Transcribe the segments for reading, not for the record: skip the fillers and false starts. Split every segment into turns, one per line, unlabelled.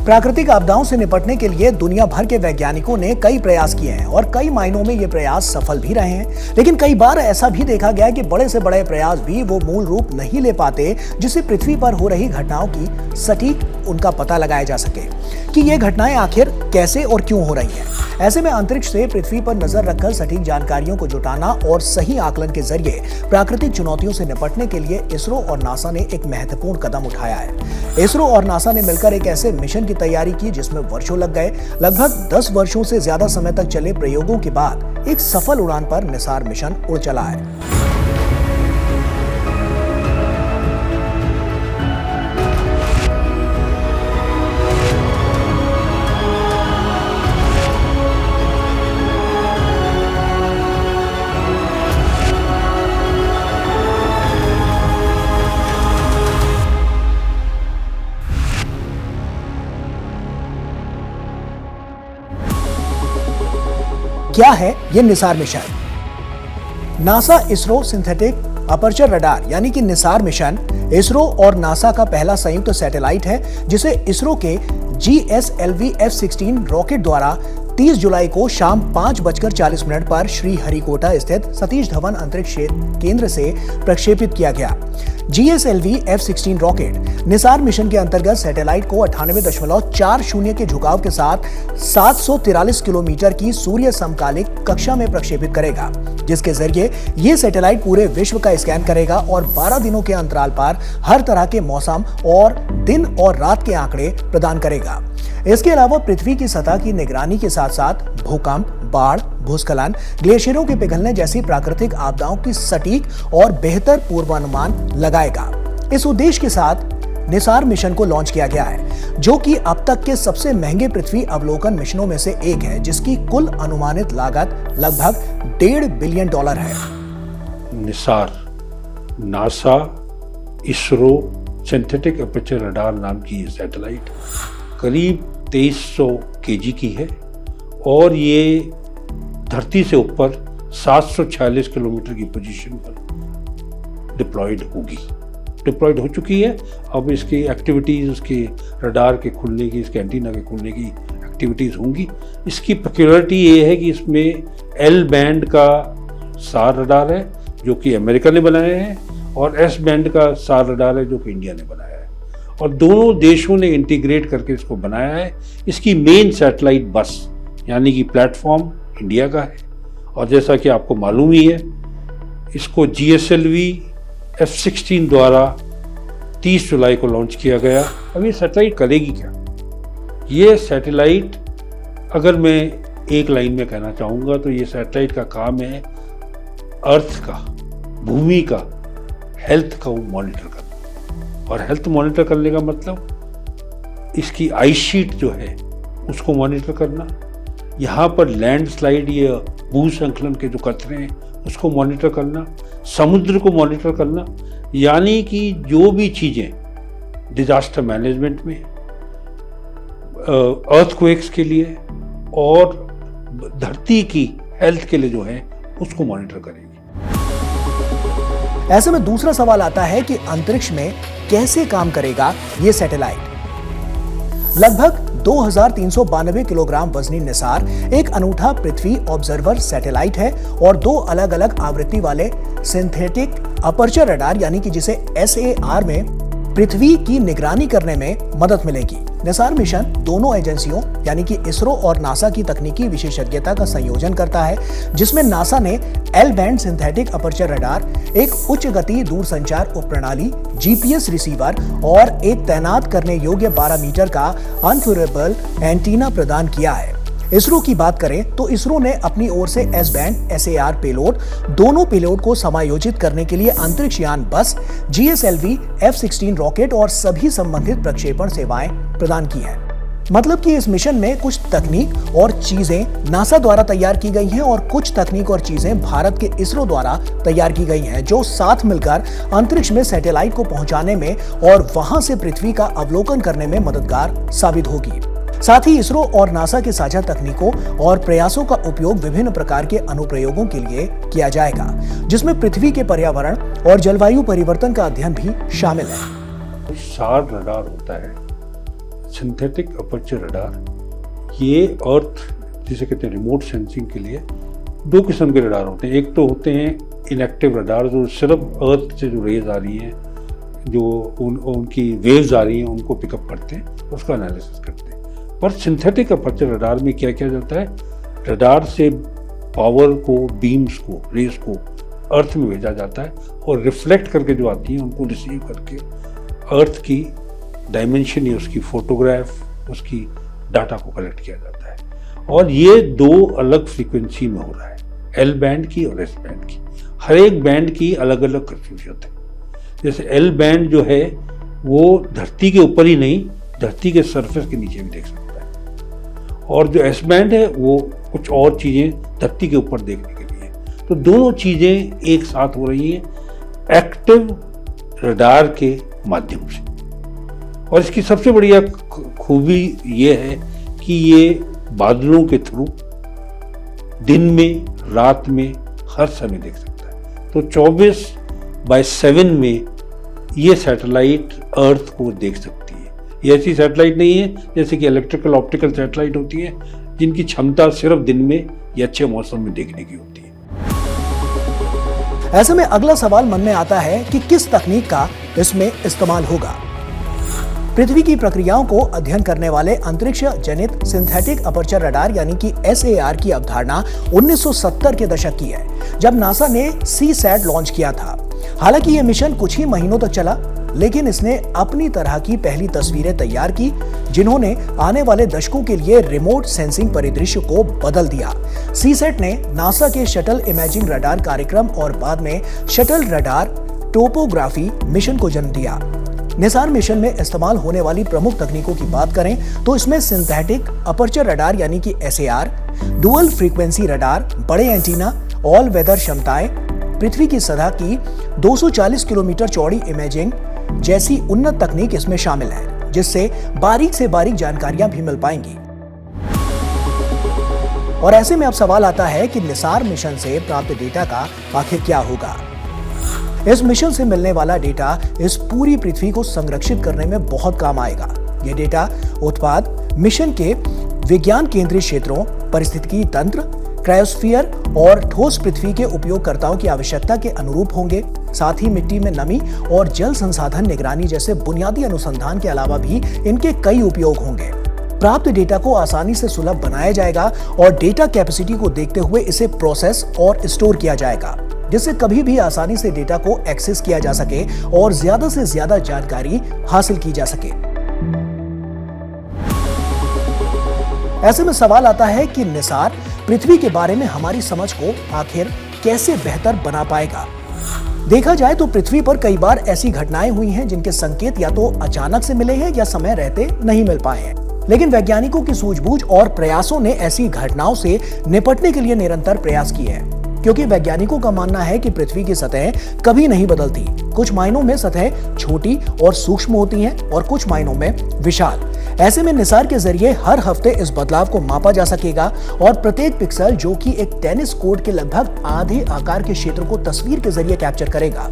प्राकृतिक आपदाओं से निपटने के लिए दुनिया भर के वैज्ञानिकों ने कई प्रयास किए हैं और कई मायनों में ये प्रयास सफल भी रहे हैं। लेकिन कई बार ऐसा भी देखा गया है कि बड़े से बड़े प्रयास भी वो मूल रूप नहीं ले पाते जिससे पृथ्वी पर हो रही घटनाओं की सटीक उनका पता लगाया जा सके कि ये घटनाएं आखिर कैसे और क्यों हो रही हैं। ऐसे में अंतरिक्ष से पृथ्वी पर नजर रखकर सटीक जानकारियों को जुटाना और सही आकलन के जरिए प्राकृतिक चुनौतियों से निपटने के लिए इसरो और नासा ने एक महत्वपूर्ण कदम उठाया है। इसरो और नासा ने मिलकर एक ऐसे मिशन की तैयारी की जिसमें वर्षों लग गए। लगभग 10 वर्षों से ज्यादा समय तक चले प्रयोगों के बाद एक सफल उड़ान पर निसार मिशन उड़ चला है। क्या है ये Nisar mission? NASA ISRO synthetic aperture radar यानी कि निसार मिशन इसरो और नासा का पहला संयुक्त सैटेलाइट है जिसे इसरो के GSLV F-16 रॉकेट द्वारा 30 जुलाई को शाम 5:40 पर श्रीहरिकोटा स्थित सतीश धवन अंतरिक्ष केंद्र से प्रक्षेपित किया गया। GSLV F-16 rocket Nisar mission के अंतर्गत सैटेलाइट को 98.40 के झुकाव के साथ 743 किलोमीटर की सूर्य समकालिक कक्षा में प्रक्षेपित करेगा, जिसके जरिए ये सैटेलाइट पूरे विश्व का स्कैन करेगा और 12 दिनों के अंतराल पर हर तरह के मौसम और दिन और रात के आंकड़े प्रदान करेगा। इसके अलावा पृथ्वी की सतह की निगरानी के साथ साथ भूकंप, बाढ़, भूस्खलन, ग्लेशियरों के पिघलने जैसी प्राकृतिक आपदाओं की सटीक और बेहतर पूर्वानुमान लगाएगा। इस उद्देश्य के साथ निसार मिशन को लॉन्च किया गया है, जो कि अब तक के सबसे महंगे पृथ्वी अवलोकन मिशनों में से एक है, जिसकी कुल अनुमानित लागत लगभग $1.5 बिलियन है।
Nisar NASA ISRO synthetic aperture radar नाम की सैटेलाइट करीब 2300 kg की है और ये धरती से ऊपर 746 किलोमीटर की पोजीशन पर डिप्लॉयड हो चुकी है। अब इसकी एक्टिविटीज़, उसके रडार के खुलने की, इसके एंटीना के खुलने की एक्टिविटीज़ होंगी। इसकी पेक्युलरिटी ये है कि इसमें L बैंड का सार रडार है जो कि अमेरिका ने बनाया है और S बैंड का सार रडार है जो कि इंडिया ने बनाया है और दोनों देशों ने इंटीग्रेट करके इसको बनाया है। इसकी मेन सैटेलाइट बस यानी कि प्लेटफॉर्म इंडिया का है और जैसा कि आपको मालूम ही है, इसको GSLV F-16 द्वारा 30 जुलाई को लॉन्च किया गया। अब ये सैटेलाइट करेगी क्या? ये सैटेलाइट, अगर मैं एक लाइन में कहना चाहूँगा तो ये सैटेलाइट का काम है अर्थ का, भूमि का हेल्थ का मॉनिटर करना। और हेल्थ मॉनिटर करने का मतलब इसकी आइस शीट जो है उसको मॉनिटर करना, यहाँ पर लैंडस्लाइड या भूस्खलन के जो खतरे हैं उसको मॉनिटर करना, समुद्र को मॉनिटर करना, यानी कि जो भी चीज़ें डिजास्टर मैनेजमेंट में, अर्थक्वेक्स के लिए और धरती की हेल्थ के लिए जो है उसको मॉनिटर करेगी।
ऐसे में दूसरा सवाल आता है कि अंतरिक्ष में कैसे काम करेगा ये सैटेलाइट। लगभग 2392 किलोग्राम वजनी निसार एक अनूठा पृथ्वी ऑब्जर्वर सैटेलाइट है और 2 अलग अलग आवृत्ति वाले सिंथेटिक अपर्चर रडार यानी कि जिसे SAR में पृथ्वी की निगरानी करने में मदद मिलेगी। निसार मिशन दोनों एजेंसियों यानी कि इसरो और नासा की तकनीकी विशेषज्ञता का संयोजन करता है, जिसमें नासा ने L band synthetic aperture radar, एक उच्च गति दूरसंचार उपप्रणाली, GPS रिसीवर और एक तैनात करने योग्य 12 मीटर का अनफ्यूरेबल एंटीना प्रदान किया है। इसरो की बात करें तो इसरो ने अपनी ओर से S बैंड SAR पेलोड, दोनों पेलोड को समायोजित करने के लिए अंतरिक्ष यान बस, GSLV F-16 रॉकेट और सभी संबंधित प्रक्षेपण सेवाएं प्रदान की हैं। मतलब कि इस मिशन में कुछ तकनीक और चीजें नासा द्वारा तैयार की गई हैं और कुछ तकनीक और चीजें भारत के इसरो द्वारा तैयार की गई हैं, जो साथ मिलकर अंतरिक्ष में सैटेलाइट को पहुंचाने में और वहां से पृथ्वी का अवलोकन करने में मददगार साबित होगी। साथ ही इसरो और नासा के साझा तकनीकों और प्रयासों का उपयोग विभिन्न प्रकार के अनुप्रयोगों के लिए किया जाएगा, जिसमें पृथ्वी के पर्यावरण और जलवायु परिवर्तन का अध्ययन भी शामिल है।
सार रडार होता है सिंथेटिक अपर्चर रडार, ये अर्थ जिसे कहते हैं रिमोट सेंसिंग के लिए दो किस्म के रडार होते हैं। एक तो होते हैं इनएक्टिव रडार, जो सिर्फ अर्थ से जो रेज आ रही हैं, जो उनकी वेव्स आ रही हैं, उनको पिकअप करते हैं, उसका एनालिसिस करते हैं। पर सिंथेटिक अपर्चर रडार में क्या किया जाता है, रडार से पावर को, बीम्स को, रेज को अर्थ में भेजा जाता है और रिफ्लेक्ट करके जो आती हैं उनको रिसीव करके अर्थ की डायमेंशन या उसकी फोटोग्राफ, उसकी डाटा को कलेक्ट किया जाता है। और ये दो अलग फ्रीक्वेंसी में हो रहा है, एल बैंड की और एस बैंड की। हर एक बैंड की अलग अलग खसूसियत है। जैसे एल बैंड जो है वो धरती के ऊपर ही नहीं, धरती के सरफेस के नीचे भी देख सकता है, और जो एस बैंड है वो कुछ और चीज़ें धरती के ऊपर देखने के लिए। तो दोनों चीज़ें एक साथ हो रही हैं एक्टिव रडार के माध्यम से। और इसकी सबसे बढ़िया खूबी ये है कि ये बादलों के थ्रू दिन में, रात में, हर समय देख सकता है। तो 24/7 में ये सैटेलाइट अर्थ को देख सकती है। ये ऐसी सैटेलाइट नहीं है जैसे कि इलेक्ट्रिकल ऑप्टिकल सैटेलाइट होती है, जिनकी क्षमता सिर्फ दिन में या अच्छे मौसम में देखने की होती है।
ऐसे में अगला सवाल मन में आता है कि किस तकनीक का इसमें इस्तेमाल होगा। पृथ्वी की प्रक्रियाओं को अध्ययन करने वाले अंतरिक्ष जनित सिंथेटिक अपर्चर रडार यानी कि SAR की अवधारणा 1970 के दशक की है, जब नासा ने CSAT लॉन्च किया था। हालांकि यह मिशन कुछ ही महीनों तक चला, लेकिन इसने अपनी तरह की पहली तस्वीरें तैयार की, जिन्होंने आने वाले दशकों के लिए रिमोट सेंसिंग परिदृश्य को बदल दिया। CSAT ने नासा के शटल इमेजिंग रडार कार्यक्रम और बाद में शटल रडार टोपोग्राफी मिशन को जन्म दिया। निसार मिशन में इस्तेमाल होने वाली प्रमुख तकनीकों की बात करें तो इसमें सिंथेटिक अपर्चर रडार यानी कि SAR, डुअल फ्रीक्वेंसी रडार, बड़े एंटीना, ऑल वेदर क्षमताएं, पृथ्वी की सतह की 240 किलोमीटर चौड़ी इमेजिंग जैसी उन्नत तकनीक इसमें शामिल है, जिससे बारीक से बारीक जानकारियां भी मिल पाएंगी। और ऐसे में अब सवाल आता है कि निसार मिशन से प्राप्त डेटा का आखिर क्या होगा। इस मिशन से मिलने वाला डेटा इस पूरी पृथ्वी को संरक्षित करने में बहुत काम आएगा। यह डेटा उत्पाद मिशन के विज्ञान केंद्रीय क्षेत्रों, पारिस्थितिकी तंत्र, क्रायोस्फीयर और ठोस पृथ्वी के उपयोगकर्ताओं की आवश्यकता के अनुरूप होंगे। साथ ही मिट्टी में नमी और जल संसाधन निगरानी जैसे बुनियादी अनुसंधान के अलावा भी इनके कई उपयोग होंगे। प्राप्त डेटा को आसानी से सुलभ बनाया जाएगा और डेटा कैपेसिटी को देखते हुए इसे प्रोसेस और स्टोर किया जाएगा, जिससे कभी भी आसानी से डेटा को एक्सेस किया जा सके और ज्यादा से ज्यादा जानकारी हासिल की जा सके। ऐसे में सवाल आता है कि निसार पृथ्वी के बारे में हमारी समझ को आखिर कैसे बेहतर बना पाएगा। देखा जाए तो पृथ्वी पर कई बार ऐसी घटनाएं हुई हैं जिनके संकेत या तो अचानक से मिले हैं या समय रहते नहीं मिल पाए हैं, लेकिन वैज्ञानिकों की सूझबूझ और प्रयासों ने ऐसी घटनाओं से निपटने के लिए निरंतर प्रयास किए हैं, क्योंकि वैज्ञानिकों का मानना है कि पृथ्वी की सतह कभी नहीं बदलती। कुछ मायनों में सतह छोटी और सूक्ष्म होती हैं और कुछ मायनों में विशाल। ऐसे में निसार के जरिए हर हफ्ते इस बदलाव को मापा जा सकेगा और प्रत्येक पिक्सल, जो कि एक टेनिस कोर्ट के लगभग आधे आकार के क्षेत्र को तस्वीर के जरिए कैप्चर करेगा,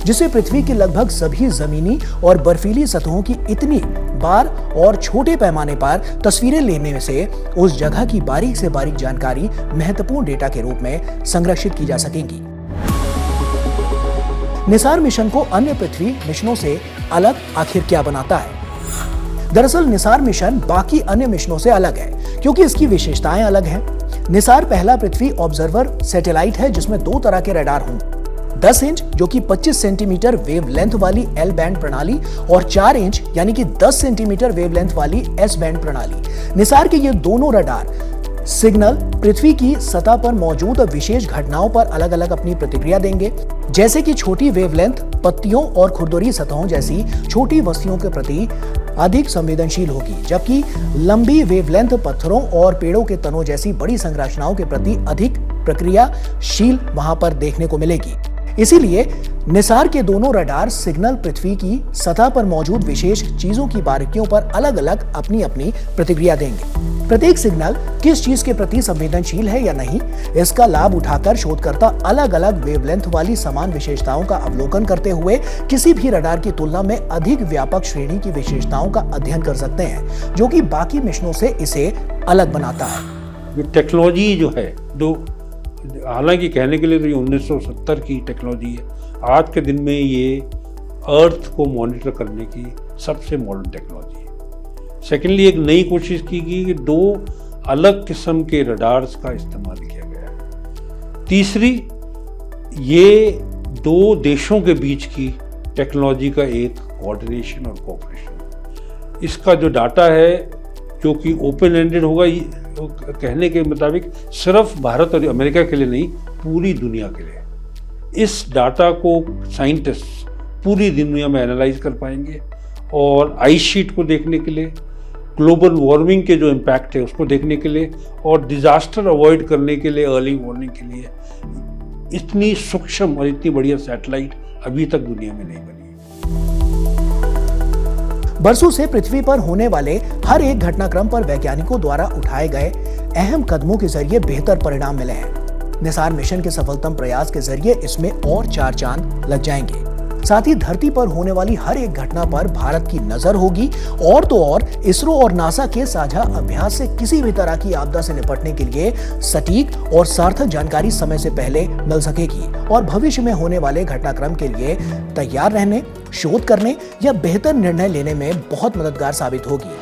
जिससे पृथ्वी की लगभग सभी जमीनी और बर्फीली सतहों की इतनी बार और छोटे पैमाने पर तस्वीरें लेने से उस जगह की बारीक से बारीक जानकारी महत्वपूर्ण डेटा के रूप में संरक्षित की जा सकेगी। निसार मिशन को अन्य पृथ्वी मिशनों से अलग आखिर क्या बनाता है? दरअसल निसार मिशन बाकी अन्य मिशनों से अलग है, क्योंकि इसकी विशेषताएं अलग हैं। निसार पहला पृथ्वी ऑब्जर्वर सैटेलाइट है जिसमें दो तरह के रडार होंगे, 10 इंच जो कि 25 सेंटीमीटर वेवलेंथ वाली एल बैंड प्रणाली और 4 इंच यानी कि 10 सेंटीमीटर वेवलेंथ वाली एस बैंड प्रणाली। निसार के ये दोनों रडार सिग्नल पृथ्वी की सतह पर मौजूद विशेष घटनाओं पर अलग अलग अपनी प्रतिक्रिया देंगे, जैसे कि छोटी वेवलेंथ पत्तियों और खुरदुरी सतहों जैसी छोटी वस्तुओं के प्रति अधिक संवेदनशील होगी, जबकि लंबी वेवलेंथ पत्थरों और पेड़ों के तनों जैसी बड़ी संरचनाओं के प्रति अधिक प्रक्रियाशील वहां पर देखने को मिलेगी। इसीलिए निसार के दोनों रडार सिग्नल पृथ्वी की सतह पर मौजूद विशेष चीजों की बारीकियों पर अलग अलग अपनी अपनी प्रतिक्रिया देंगे। प्रत्येक सिग्नल किस चीज के प्रति संवेदनशील है या नहीं, इसका लाभ उठाकर शोधकर्ता अलग अलग वेवलेंथ वाली समान विशेषताओं का अवलोकन करते हुए किसी भी रडार की तुलना में अधिक व्यापक श्रेणी की विशेषताओं का अध्ययन कर सकते हैं, जो कि बाकी मिशनों से इसे अलग बनाता है।
ये टेक्नोलॉजी जो है, हालांकि कहने के लिए तो ये 1970 की टेक्नोलॉजी है, आज के दिन में ये अर्थ को मॉनिटर करने की सबसे मॉडर्न टेक्नोलॉजी है। सेकेंडली, एक नई कोशिश की गई कि 2 अलग किस्म के रडार्स का इस्तेमाल किया गया है। तीसरी, ये 2 देशों के बीच की टेक्नोलॉजी का एक कोऑर्डिनेशन और कोऑपरेशन। इसका जो डाटा है, जो कि ओपन एंडेड होगा, कहने के मुताबिक सिर्फ भारत और अमेरिका के लिए नहीं, पूरी दुनिया के लिए। इस डाटा को साइंटिस्ट पूरी दुनिया में एनालाइज कर पाएंगे और आइस शीट को देखने के लिए, ग्लोबल वार्मिंग के जो इम्पैक्ट है उसको देखने के लिए, और डिजास्टर अवॉइड करने के लिए, अर्ली वार्निंग के लिए इतनी सूक्ष्म और इतनी बढ़िया सैटेलाइट अभी तक दुनिया में नहीं बनी।
बरसों से पृथ्वी पर होने वाले हर एक घटनाक्रम पर वैज्ञानिकों द्वारा उठाए गए अहम कदमों के जरिए बेहतर परिणाम मिले हैं। निसार मिशन के सफलतम प्रयास के जरिए इसमें और 4 चांद लग जाएंगे। साथ ही धरती पर होने वाली हर एक घटना पर भारत की नजर होगी, और तो और इसरो और नासा के साझा अभ्यास से किसी भी तरह की आपदा से निपटने के लिए सटीक और सार्थक जानकारी समय से पहले मिल सकेगी और भविष्य में होने वाले घटनाक्रम के लिए तैयार रहने, शोध करने या बेहतर निर्णय लेने में बहुत मददगार साबित होगी।